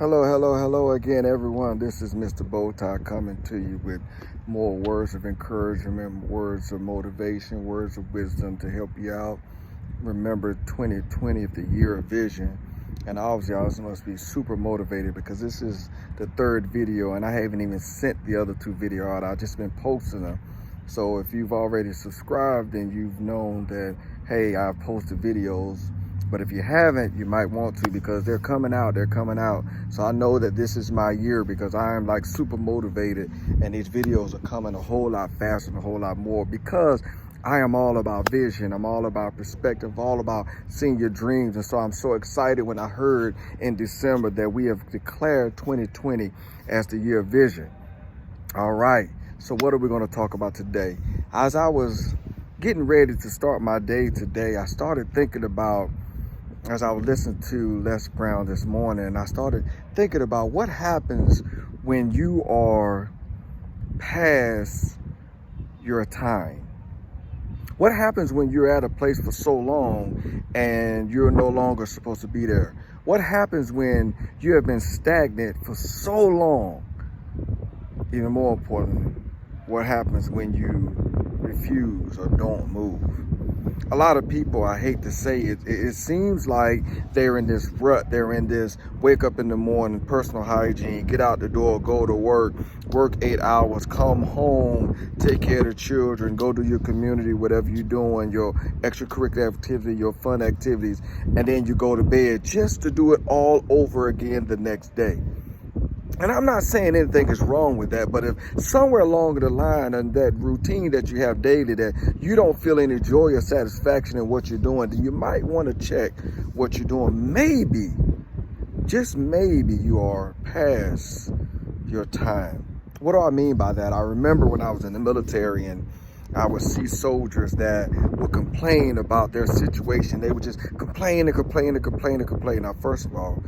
Hello again, everyone. This is Mr. Bowtie coming to you with more words of encouragement, words of motivation, words of wisdom to help you out. Remember, 2020 is the year of vision, and obviously I must be super motivated because this is the third video, and I haven't even sent the other two videos out. I've just been posting them. So if you've already subscribed, then you've known that, hey, I've posted videos. But if you haven't, you might want to, because they're coming out. So I know that this is my year because I am like super motivated, and these videos are coming a whole lot faster and a whole lot more because I am all about vision. I'm all about perspective, all about seeing your dreams. And so I'm so excited when I heard in December that we have declared 2020 as the year of vision. All right. So what are we going to talk about today? As I was getting ready to start my day today, I started thinking about, as I was listening to Les Brown this morning, I started thinking about what happens when you are past your time. What happens when you're at a place for so long and you're no longer supposed to be there? What happens when you have been stagnant for so long? Even more important, what happens when you refuse or don't move? A lot of people, I hate to say it, it seems like they're in this rut. They're in this wake up in the morning, personal hygiene, get out the door, go to work 8 hours, come home, take care of the children, go to your community, whatever you're doing, your extracurricular activity, your fun activities, and then you go to bed just to do it all over again the next day. And I'm not saying anything is wrong with that, but if somewhere along the line and that routine that you have daily that you don't feel any joy or satisfaction in what you're doing, then you might want to check what you're doing. Maybe, just maybe, you are past your time. What do I mean by that? I remember when I was in the military and I would see soldiers that would complain about their situation. They would just complain. Now, first of all,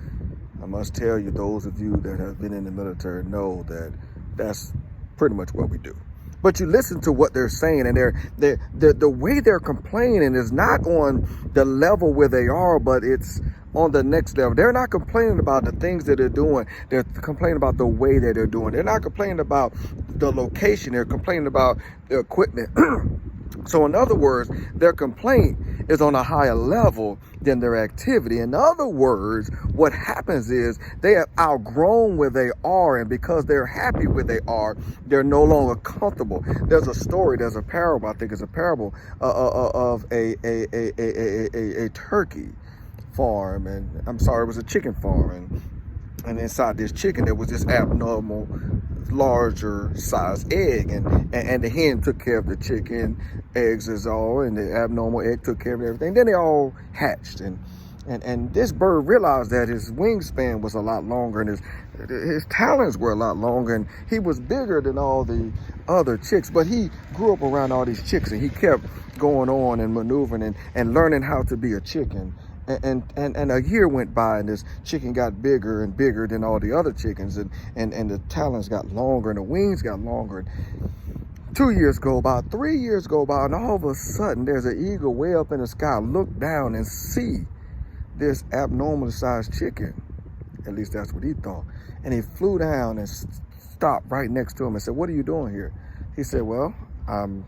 I must tell you, those of you that have been in the military know that that's pretty much what we do. But you listen to what they're saying, and the way they're complaining is not on the level where they are, but it's on the next level. They're not complaining about the things that they're doing. They're complaining about the way that they're doing. They're not complaining about the location. They're complaining about the equipment. So in other words, their complaint is on a higher level than their activity. In other words, what happens is they have outgrown where they are, and because they're happy where they are, they're no longer comfortable. There's a story, there's a parable, I think it's a parable of a turkey farm, and I'm sorry, it was a chicken farm, and inside this chicken there was this abnormal larger size egg, and the hen took care of the chicken eggs is all, and the abnormal egg took care of everything. Then they all hatched, and this bird realized that his wingspan was a lot longer, and his talons were a lot longer, and he was bigger than all the other chicks. But he grew up around all these chicks, and he kept going on and maneuvering and learning how to be a chicken. And a year went by, and this chicken got bigger and bigger than all the other chickens, and the talons got longer and the wings got longer. 2 years go by, 3 years go by, and all of a sudden there's an eagle way up in the sky, look down and see this abnormal sized chicken. At least that's what he thought. And he flew down and stopped right next to him and said, "What are you doing here?" He said, "Well, I'm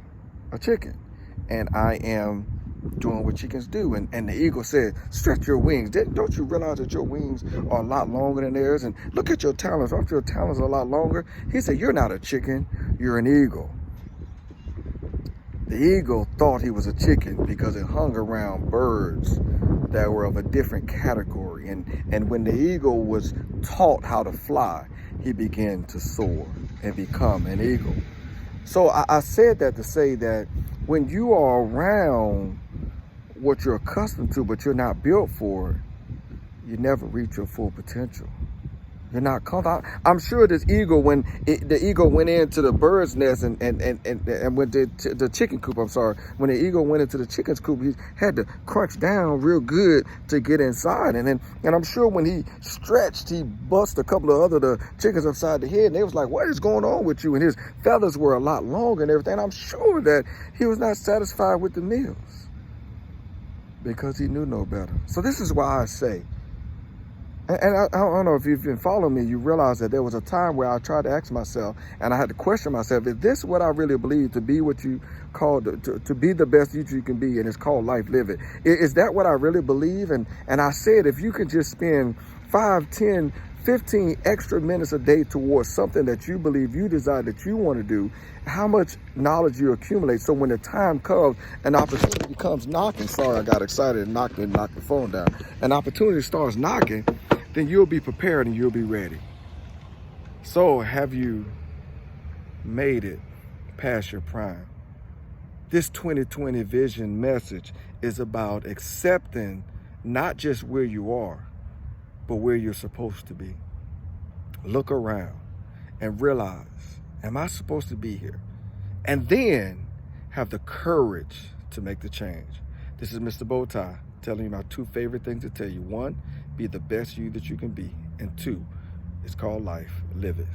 a chicken, and I am doing what chickens do." And the eagle said, "Stretch your wings. Don't you realize that your wings are a lot longer than theirs? And look at your talons. Aren't your talons a lot longer?" He said, "You're not a chicken, you're an eagle." The eagle thought he was a chicken because it hung around birds that were of a different category. And when the eagle was taught how to fly, he began to soar and become an eagle. So I said that to say that when you are around what you're accustomed to, but you're not built for it, you never reach your full potential. You're not comfortable. I'm sure this eagle, when the eagle went into the bird's nest and went to the chicken coop, when the eagle went into the chicken's coop, he had to crunch down real good to get inside. And I'm sure when he stretched, he bust a couple of the chickens upside the head, and they was like, "What is going on with you?" And his feathers were a lot longer and everything. I'm sure that he was not satisfied with the meals because he knew no better. So this is why I say, And I don't know if you've been following me, you realize that there was a time where I tried to ask myself, and I had to question myself, is this what I really believe to be what you call, to be the best you can be, and it's called life, live it. Is that what I really believe? And I said, if you could just spend 5, 10, 15 extra minutes a day towards something that you believe, you desire, that you want to do, how much knowledge you accumulate. So when the time comes, an opportunity comes knocking, sorry, I got excited and knocked the phone down. An opportunity starts knocking, then you'll be prepared and you'll be ready. So have you made it past your prime? This 2020 vision message is about accepting not just where you are, but where you're supposed to be. Look around and realize, am I supposed to be here? And then have the courage to make the change. This is Mr. Bowtie telling you my 2 favorite things to tell you. 1, be the best you that you can be. And 2, it's called life. Live it.